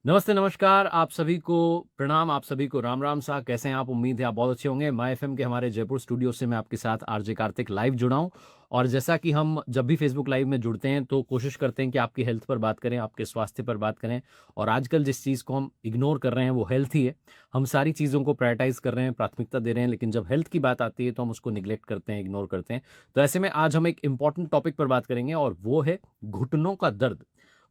नमस्ते, नमस्कार। आप सभी को प्रणाम, आप सभी को राम-राम सा। कैसे हैं आप? उम्मीद है आप बहुत अच्छे होंगे। माय एफएम के हमारे जयपुर स्टूडियो से मैं आपके साथ आरजे कार्तिक लाइव जुड़ा हूँ और जैसा कि हम जब भी फेसबुक लाइव में जुड़ते हैं तो कोशिश करते हैं कि आपकी हेल्थ पर बात करें, आपके स्वास्थ्य पर बात करें और आजकल जिस चीज़ को हम इग्नोर कर रहे हैं वो हेल्थ ही है। हम सारी चीज़ों को प्रायोरिटाइज़ कर रहे हैं, प्राथमिकता दे रहे हैं, लेकिन जब हेल्थ की बात आती है तो हम उसको नेग्लेक्ट करते हैं, इग्नोर करते हैं। तो ऐसे में आज हम एक इम्पोर्टेंट टॉपिक पर बात करेंगे और वो है घुटनों का दर्द।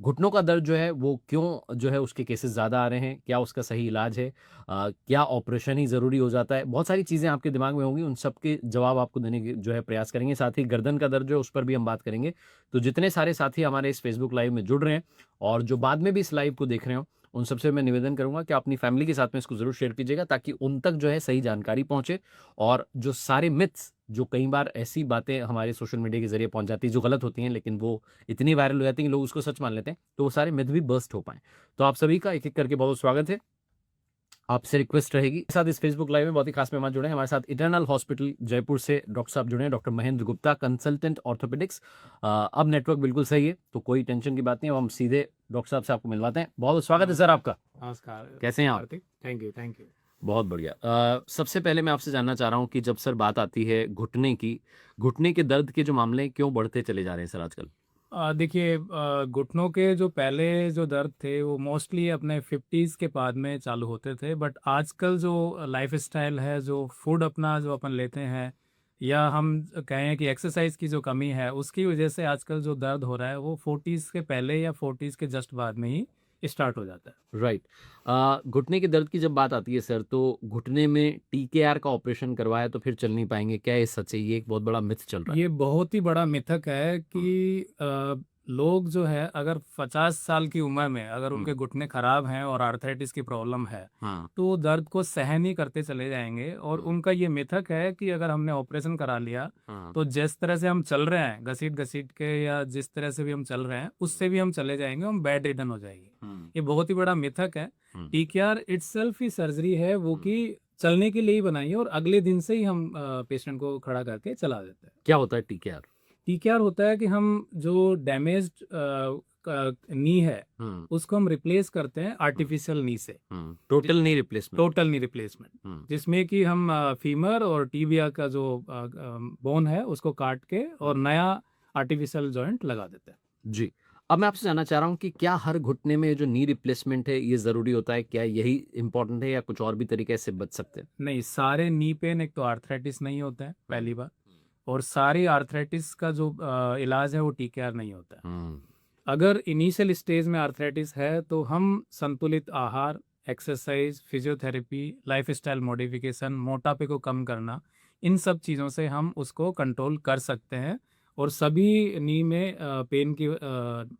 घुटनों का दर्द जो है वो क्यों जो है उसके केसेस ज़्यादा आ रहे हैं? क्या उसका सही इलाज है? क्या ऑपरेशन ही ज़रूरी हो जाता है? बहुत सारी चीज़ें आपके दिमाग में होंगी, उन सब के जवाब आपको देने की जो है प्रयास करेंगे। साथ ही गर्दन का दर्द जो है उस पर भी हम बात करेंगे। तो जितने सारे साथी हमारे इस फेसबुक लाइव में जुड़ रहे हैं और जो बाद में भी इस लाइव को देख रहे हो, उन सबसे मैं निवेदन करूँगा कि आप अपनी फैमिली के साथ में इसको ज़रूर शेयर कीजिएगा ताकि उन तक जो है सही जानकारी पहुँचे और जो सारे मिथ्स जो कई बार ऐसी बातें हमारे सोशल मीडिया के ज़रिए पहुँच जाती हैं जो गलत होती हैं लेकिन वो इतनी वायरल हो जाती है कि लोग उसको सच मान लेते हैं, तो वो सारे मिथ भी बर्स्ट हो पाएँ। तो आप सभी का एक-एक करके बहुत स्वागत है। आपसे रिक्वेस्ट रहेगी मेरे साथ इस फेसबुक लाइव में बहुत ही खास मेहमान जुड़े हैं। हमारे साथ इटर्नल हॉस्पिटल जयपुर से डॉक्टर साहब जुड़े हैं, doctor Mahendra Gupta, consultant orthopaedics. अब नेटवर्क बिल्कुल सही है, तो कोई टेंशन की बात नहीं है। अब हम सीधे डॉक्टर साहब से आपको मिलवाते हैं। बहुत स्वागत है सर आपका। नमस्कार कैसे हैं आप? Kartik. Thank you thank you. बहुत बढ़िया। सबसे पहले मैं आपसे जानना चाह रहा हूँ कि जब सर बात आती है घुटने की, घुटने के दर्द के जो मामले हैं, क्यों बढ़ते चले जा रहे हैं सर आजकल? देखिए, घुटनों के जो पहले जो दर्द थे वो मोस्टली अपने 50s के बाद में चालू होते थे, बट आजकल जो लाइफस्टाइल है, जो फूड अपना जो अपन लेते हैं, या हम कहें कि एक्सरसाइज की जो कमी है उसकी वजह से आजकल जो दर्द हो रहा है वो 40s के पहले या 40s के जस्ट बाद में ही स्टार्ट हो जाता है। राइट। घुटने के दर्द की जब बात आती है सर, तो घुटने में टीकेआर का ऑपरेशन करवाया तो फिर चल नहीं पाएँगे, क्या ये सच है? ये एक बहुत बड़ा मिथ चल रहा है। ये बहुत ही बड़ा मिथक है हुँ, कि लोग जो है अगर 50 साल की उम्र में अगर हुँ, उनके घुटने खराब हैं और आर्थराइटिस की प्रॉब्लम है, हाँ, तो वो दर्द को सहन ही करते चले जाएँगे, और हुँ, उनका ये मिथक है कि अगर हमने ऑपरेशन करा लिया, हाँ, तो जिस तरह से हम चल रहे हैं, घसीट-घसीट के या जिस तरह से भी हम चल रहे हैं, उससे भी हम चले जाएँगे, हम बेड रिडन हो जाएँगे। हुँ, ये बहुत ही बड़ा मिथक है। हुँ, टीकेआर इटसेल्फ ही सर्जरी है वो हुँ। कि चलने के लिए ही बनाई है, और अगले दिन से ही हम पेशेंट को खड़ा करके चला देते हैं। क्या होता है टीकेआर? टीकेआर होता है कि हम जो डैमेज्ड नी है, हुँ, उसको हम रिप्लेस करते हैं हुँ, आर्टिफिशियल नी से। हुँ। जि total knee replacement. Total knee replacement, हुँ, जिसमें कि हम फीमर और टिबिया का जो बोन है उसको काट के हुँ। और नया आर्टिफिशियल जॉइंट लगा देते हैं। जी। अब मैं आपसे जानना चाह रहा हूँ कि क्या हर घुटने में जो नी रिप्लेसमेंट है, ये ज़रूरी होता है? क्या यही इम्पोर्टेंट है या कुछ और भी तरीके इससे बच सकते हैं? नहीं, सारे नी पेन एक तो आर्थराइटिस नहीं होता है, हुँ, पहली बात, हुँ, और सारी आर्थराइटिस का जो इलाज है वो टीकेआर नहीं होता है। हुँ, अगर इनिशियल स्टेज में आर्थराइटिस है तो हम संतुलित आहार, एक्सरसाइज, फिजियोथेरेपी, लाइफस्टाइल मॉडिफिकेशन, मोटापे को कम करना, इन सब चीज़ों से हम उसको कंट्रोल कर सकते हैं, और सभी नी में पेन की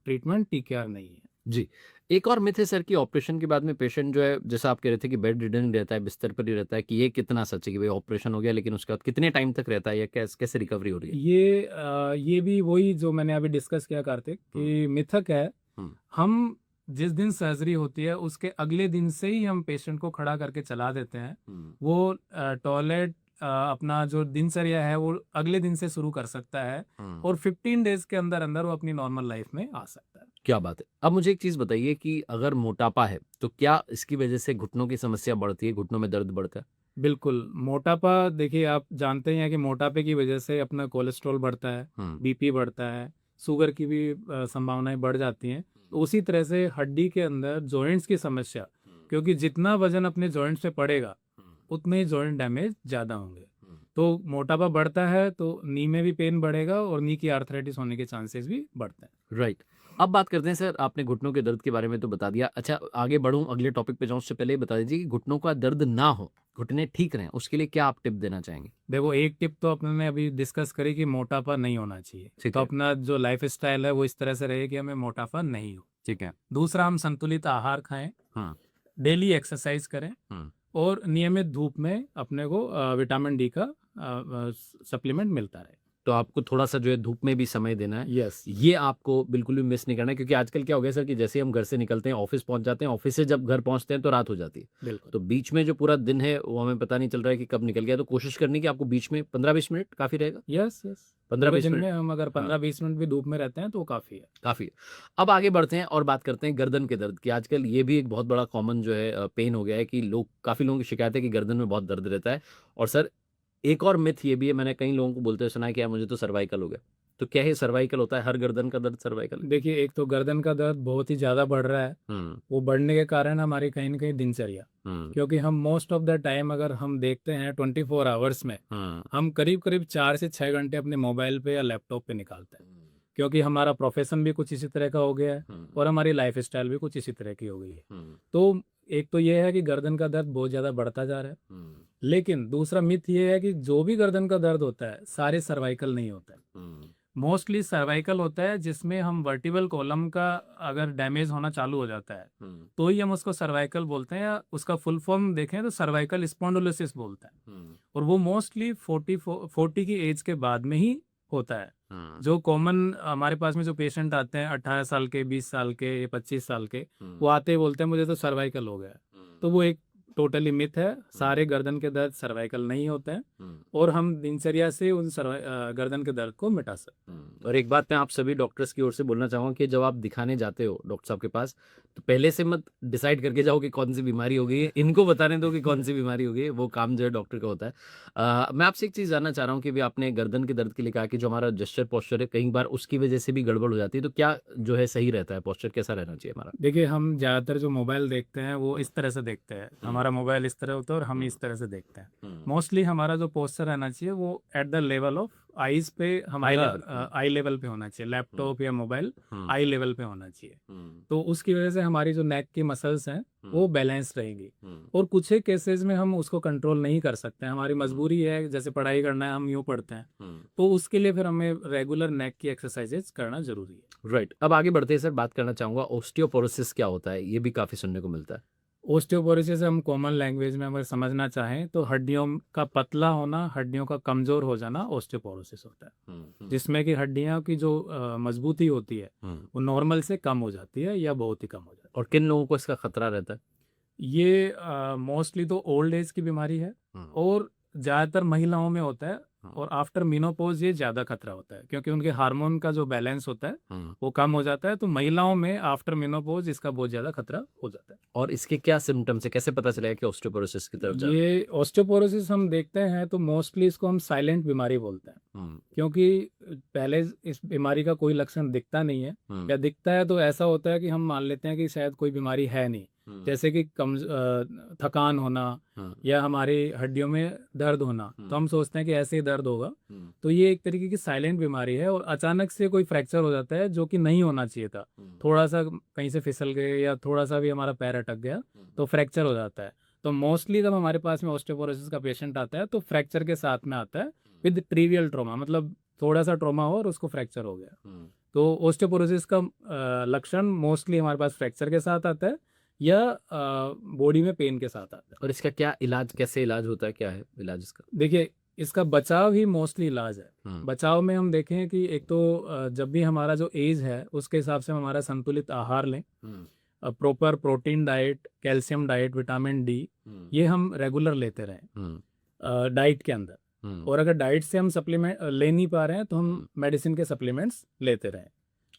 ट्रीटमेंट टीकेआर नहीं है। जी। एक और मिथ है सर कि ऑपरेशन के बाद में पेशेंट जो है, जैसा आप कह रहे थे कि बेड रिडन रहता है, बिस्तर पर ही रहता है, कि ये कितना सच है कि भई ऑपरेशन हो गया लेकिन उसके बाद कितने टाइम तक रहता है या कैसे रिकवरी हो रही है? ये भी वही जो मैंने अभी डिस्कस किया कार्तिक, हुँ, कि मिथक है। हुँ, हम जिस दिन सर्जरी होती है उसके अगले दिन से ही हम पेशेंट को खड़ा करके चला देते हैं। हुँ, वो टॉयलेट अपना जो दिनचर्या है वो अगले दिन से शुरू कर सकता है, हुँ। और 15 डेज़ के अंदर-अंदर वो अपनी नॉर्मल लाइफ़ में आ सकता है। क्या बात है! अब मुझे एक चीज़ बताइए कि अगर मोटापा है, तो क्या इसकी वजह से घुटनों की समस्या बढ़ती है, घुटनों में दर्द बढ़ता है? बिल्कुल, मोटापा देखिए, आप जानते ही हैं कि मोटापे की वजह से अपना कोलेस्ट्रॉल बढ़ता है, हुँ, बीपी बढ़ता है, शुगर की भी संभावनाएँ बढ़ जाती हैं। तो उसी तरह से हड्डी के अंदर जॉइंट्स की समस्या, हुँ, क्योंकि जितना वज़न अपने जॉइंट्स पे पड़ेगा, हुँ, उतने ही जॉइंट डैमेज ज़्यादा होंगे। हुँ। तो मोटापा बढ़ता है तो नी में भी पेन बढ़ेगा, और नी की आर्थराइटिस होने के चांसेस भी बढ़ते हैं। राइट। अब बात करते हैं सर, आपने घुटनों के दर्द के बारे में तो बता दिया। अच्छा, आगे बढ़ूँ, अगले टॉपिक पे जाऊँ उससे पहले ये बता दीजिए कि घुटनों का दर्द ना हो, घुटने ठीक रहें, उसके लिए क्या आप टिप देना चाहेंगे? देखो, एक टिप तो अपने ने अभी डिस्कस करी कि मोटापा नहीं होना चाहिए। ठीक तो है, अपना जो लाइफ़स्टाइल है वो इस तरह से रहे कि हमें मोटापा नहीं हो। ठीक है। दूसरा, हम संतुलित आहार खाएँ, हाँ, डेली एक्सरसाइज करें, हुँ, और नियमित धूप में अपने को विटामिन डी का सप्लीमेंट मिलता रहे। तो आपको थोड़ा-सा जो है धूप में भी समय देना है। यस, ये आपको बिल्कुल भी मिस नहीं करना है क्योंकि आजकल क्या हो गया सर कि जैसे ही हम घर से निकलते हैं, ऑफ़िस पहुँच जाते हैं, ऑफ़िस से जब घर पहुँचते हैं तो रात हो जाती है। बिल्कुल। तो बीच में जो पूरा दिन है वो हमें पता नहीं चल रहा है कि कब निकल गया। तो कोशिश करनी कि आपको बीच में 15-20 मिनट काफ़ी रहेगा? Yes, yes. पूरे 15-20 दिन मिनट में हम अगर हाँ। 15-20 मिनट भी धूप में रहते हैं तो वो काफ़ी है। काफ़ी है। अब आगे बढ़ते हैं और बात करते हैं गर्दन के दर्द की। आजकल ये भी एक बहुत बड़ा कॉमन जो है पेन हो गया है कि लोग काफ़ी लोगों की शिकायत है कि गर्दन में बहुत दर्द रहता है। और सर एक और मिथ ये भी है मैंने कई लोगों को बोलते हुए सुना है कि यार मुझे तो सर्वाइकल हो गया। तो क्या ये सर्वाइकल होता है? हर गर्दन का दर्द सर्वाइकल है? देखिए, एक तो गर्दन का दर्द बहुत ही ज़्यादा बढ़ रहा है। हुँ, वो बढ़ने के कारण हमारी कहीं न कहीं दिनचर्या, हुँ, क्योंकि हम मोस्ट ऑफ द टाइम अगर हम देखते हैं 24 आवर्स में, हुँ, हम करीब-करीब 4 से 6 घंटे अपने मोबाइल पे या लैपटॉप पे निकालते हैं। हुँ, क्योंकि हमारा प्रोफ़ेशन भी कुछ इसी तरह का हो गया है हुँ, और हमारी लाइफ़स्टाइल भी कुछ इसी तरह की हो गई है। हुँ, तो एक तो ये है कि गर्दन का दर्द बहुत ज़्यादा बढ़ता जा रहा है। हुँ, लेकिन दूसरा मिथ ये है कि जो भी गर्दन का दर्द होता है, सारे सर्वाइकल नहीं होता है। हुँ, मोस्टली सर्वाइकल होता है जिसमें हम वर्टिबल कॉलम का अगर डैमेज होना चालू हो जाता है, हुँ, तो ही हम उसको सर्वाइकल बोलते हैं, या उसका फुल फॉर्म देखें तो सर्वाइकल स्पॉन्डिलोसिस बोलते हैं। हुँ, और वो मोस्टली 40 की एज के बाद में ही होता है। हुँ, जो कॉमन हमारे पास में जो पेशेंट आते हैं 18 साल के, 20 साल के या 25 साल के, वो हुँ, आते ही बोलते हैं मुझे तो सर्वाइकल हो गया है। हुँ, तो वो एक टोटली मिथ है, हुँ, सारे गर्दन के दर्द सर्वाइकल नहीं होते हैं हुँ। और हम दिनचर्या से उन गर्दन के दर्द को मिटा सकते हैं। और एक बात मैं आप सभी डॉक्टर्स की ओर से बोलना चाहूँगा कि जब आप दिखाने जाते हो डॉक्टर साहब के पास, तो पहले से मत डिसाइड करके जाओ कि कौन-सी बीमारी हो गई है। इनको बताने दो कि कौन-सी बीमारी हो गई है, वो काम जो है डॉक्टर का होता है। मैं आपसे एक चीज़ जानना चाह रहा हूँ कि अभी आपने गर्दन के दर्द के लिए कहा कि जो हमारा जेस्चर पोस्चर है, कई बार उसकी वजह से भी गड़बड़ हो जाती है। तो क्या जो है सही रहता है, पोस्चर कैसा रहना चाहिए हमारा? देखिए, हम ज़्यादातर जो मोबाइल देखते हैं वो हुँ, इस तरह से देखते हैं। हुँ, हमारा मोबाइल इस तरह होता है और हम हुँ, इस तरह से देखते हैं। हुँ। मोस्टली हमारा जो पोस्चर रहना चाहिए वो at the level of eyes पे हाई हमारा लेवल। हुँ, आई लेवल पे होना चाहिए। हुँ, लैपटॉप या मोबाइल हुँ, आई लेवल पे होना चाहिए। हुँ, तो उसकी वजह से हमारी जो नेक की मसल्स हैं हुँ, वो बैलेंस रहेंगी। हुँ, और कुछ एक केसेज़ में हम उसको कंट्रोल नहीं कर सकते हैं। हमारी हुँ, मजबूरी है, जैसे पढ़ाई करना है, हम यूँ पढ़ते हैं। हुँ। तो उसके लिए फिर हमें रेगुलर नेक की एक्सरसाइज़ेज़ करना ज़रूरी है। राइट। अब आगे बढ़ते हैं सर, बात करना चाहूँगा ओस्टियोपोरोसिस क्या होता है? ये भी काफ़ी सुनने को मिलता है। ओस्टियोपोरोसिस हम कॉमन लैंग्वेज में अगर समझना चाहें तो हड्डियों का पतला होना, हड्डियों का कमज़ोर हो जाना ओस्टियोपोरोसिस होता है। हुँ, हुँ, जिसमें कि हड्डियों की जो मजबूती होती है, हुँ। वो नॉर्मल से कम हो जाती है या बहुत ही कम हो जाती है। और किन लोगों को इसका खतरा रहता है? ये मोस्टली तो ओल्ड एज की बीमारी है हुँ, और ज़्यादातर महिलाओं में होता है हुँ, और आफ्टर मेनोपॉज़ ये ज़्यादा खतरा होता है क्योंकि उनके हार्मोन का जो बैलेंस होता है, हुँ। वो कम हो जाता है, तो महिलाओं में आफ्टर मेनोपॉज़ इसका बहुत ज़्यादा खतरा हो जाता है। और इसके क्या सिम्पटम्स हैं? कैसे पता चलेगा कि ओस्टियोपोरोसिस की तरफ जा रहा ये ऑस्टियोपोरोसिस हम देखते हैं तो मोस्टली इसको हम साइलेंट बीमारी बोलते हैं, है? हुँ, क्योंकि पहले इस बीमारी का कोई लक्षण दिखता नहीं है, हुँ, या दिखता है तो ऐसा होता है कि हम मान लेते हैं कि शायद कोई बीमारी है नहीं। हुँ, जैसे कि थकान होना हुँ, या हमारी हड्डियों में दर्द होना, तो हुँ, हम सोचते हैं कि ऐसे ही दर्द होगा। हुँ, तो ये एक तरीके की साइलेंट बीमारी है और अचानक से कोई फ्रैक्चर हो जाता है जो कि नहीं होना चाहिए था। हुँ, थोड़ा-सा कहीं से फिसल गए या थोड़ा-सा भी हमारा पैर अटक गया, हुँ, तो फ्रैक्चर हो जाता है। तो मोस्टली जब हमारे पास में ऑस्टियोपोरोसिस का पेशेंट आता है तो फ्रैक्चर के साथ में आता है विद ट्रिवियल ट्रॉमा, मतलब थोड़ा-सा ट्रॉमा हो और उसको फ्रैक्चर हो गया। हुँ। तो ऑस्टियोपोरोसिस का लक्षण मोस्टली हमारे पास फ्रैक्चर के साथ आता है या बॉडी में पेन के साथ आता है। और इसका क्या इलाज कैसे इलाज होता है? क्या है इलाज इसका? देखिए, इसका बचाव ही मोस्टली इलाज है। हुँ, बचाव में हम देखें कि एक तो जब भी हमारा जो एज है उसके हिसाब से हम हमारा संतुलित आहार लें। हुँ, proper protein diet, calcium diet, vitamin D, हुँ, ये हम रेगुलर लेते रहें हुँ, डाइट के अंदर। हुँ, और अगर डाइट से हम सप्लीमेंट ले नहीं पा रहे हैं तो हम हुँ। मेडिसिन के सप्लीमेंट्स लेते रहें।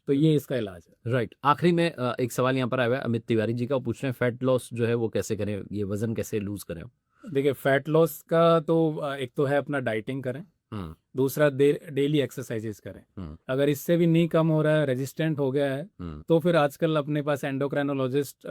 तो ये इसका इलाज है। राइट। आखिरी में एक सवाल यहाँ पर आया हुआ है अमित तिवारी जी का, वो पूछ रहे हैं फैट लॉस जो है वो कैसे करें? ये वज़न कैसे लूज़ करें? देखिए, फैट लॉस का तो एक तो है अपना डाइटिंग करें, हुँ, दूसरा डेली एक्सरसाइजेज करें। हुँ, अगर इससे भी नहीं कम हो रहा है, रेजिस्टेंट हो गया है, हुँ, तो फिर आजकल अपने पास एंडोक्राइनोलॉजिस्ट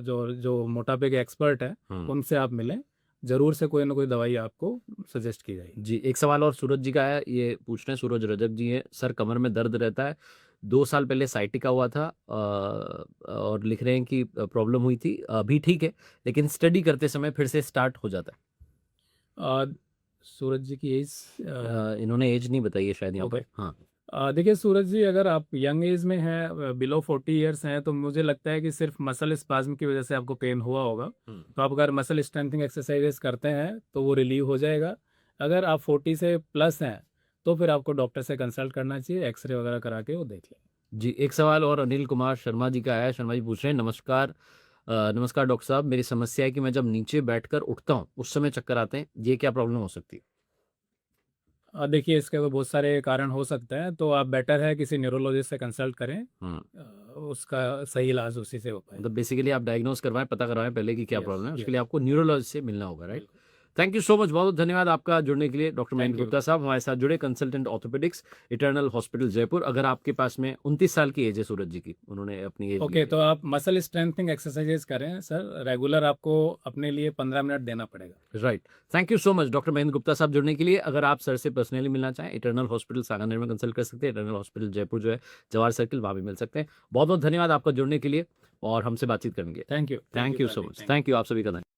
जो जो मोटापे के एक्सपर्ट हैं, हुँ। उनसे आप मिलें। ज़रूर से कोई ना कोई दवाई आपको सजेस्ट की जाएगी। जी, एक सवाल और सूरज जी का है, ये पूछ रहे हैं सूरज रजक जी हैं, सर कमर में दर्द रहता है, 2 साल पहले साइटिका हुआ था और लिख रहे हैं कि प्रॉब्लम हुई थी, अभी ठीक है, लेकिन स्टडी करते समय फिर से स्टार्ट हो जाता है। अ, सूरज जी की एज इन्होंने ऐज नहीं बताई है शायद यहाँ ओके। पर। हाँ। देखिए सूरज जी, अगर आप यंग एज में हैं, बिलो 40 इयर्स हैं, तो मुझे लगता है कि सिर्फ मसल स्पाज़्म की वजह से आपको पेन हुआ होगा। हुँ, तो आप अगर मसल स्ट्रेंथनिंग एक्सरसाइजेस करते हैं तो वो रिलीव हो जाएगा। अगर आप 40 से प्लस हैं तो फिर आपको डॉक्टर से कंसल्ट करना चाहिए, एक्सरे वगैरह करा के वो देख लें। जी, एक सवाल और अनिल कुमार शर्मा जी का आया है। शर्मा जी पूछ रहे हैं, नमस्कार नमस्कार डॉक्टर साहब, मेरी समस्या है कि मैं जब नीचे बैठकर उठता हूँ, उस समय चक्कर आते हैं। ये क्या प्रॉब्लम हो सकती है? देखिए इसके तो बहुत सारे कारण हो सकते हैं, तो आप बेटर है किसी न्यूरोलॉजिस्ट से कंसल्ट करें। हुँ, उसका सही इलाज उसी से हो पाएगा। मतलब बेसिकली आप डायग्नोज़ करवाएँ, पता करवाएँ पहले कि क्या यस, प्रॉब्लम है, उसके यस, लिए आपको न्यूरोलॉजिस्ट से मिलना होगा, राइट? बिल्कुल। थैंक यू सो मच, बहुत-बहुत धन्यवाद आपका जुड़ने के लिए। Doctor Mahendra thank you. Gupta साहब हमारे साथ जुड़े, consultant orthopaedics, eternal hospital Jaipur. अगर आपके पास में 29 साल की एज है सूरज जी की, उन्होंने अपनी एज ओके, लिखी तो आप मसल स्ट्रेंथनिंग एक्सरसाइजेज करें सर, रेगुलर आपको अपने लिए 15 मिनट देना पड़ेगा। है। Right, thank you so much doctor Mahendra Gupta साहब जुड़ने के लिए। अगर आप सर से पर्सनली मिलना चाहें, इटर्नल हॉस्पिटल सांगानेर में कंसल्ट कर सकते हैं। इटर्नल हॉस्पिटल जयपुर जो है, जवाहर सर्किल, वहाँ भी मिल सकते हैं। बहुत-बहुत धन्यवाद आपका जुड़ने के लिए और हमसे बातचीत करने के लिए। Thank you thank you so Kartik, much. Thank you. Thank you, आप सभी का धन्यवाद।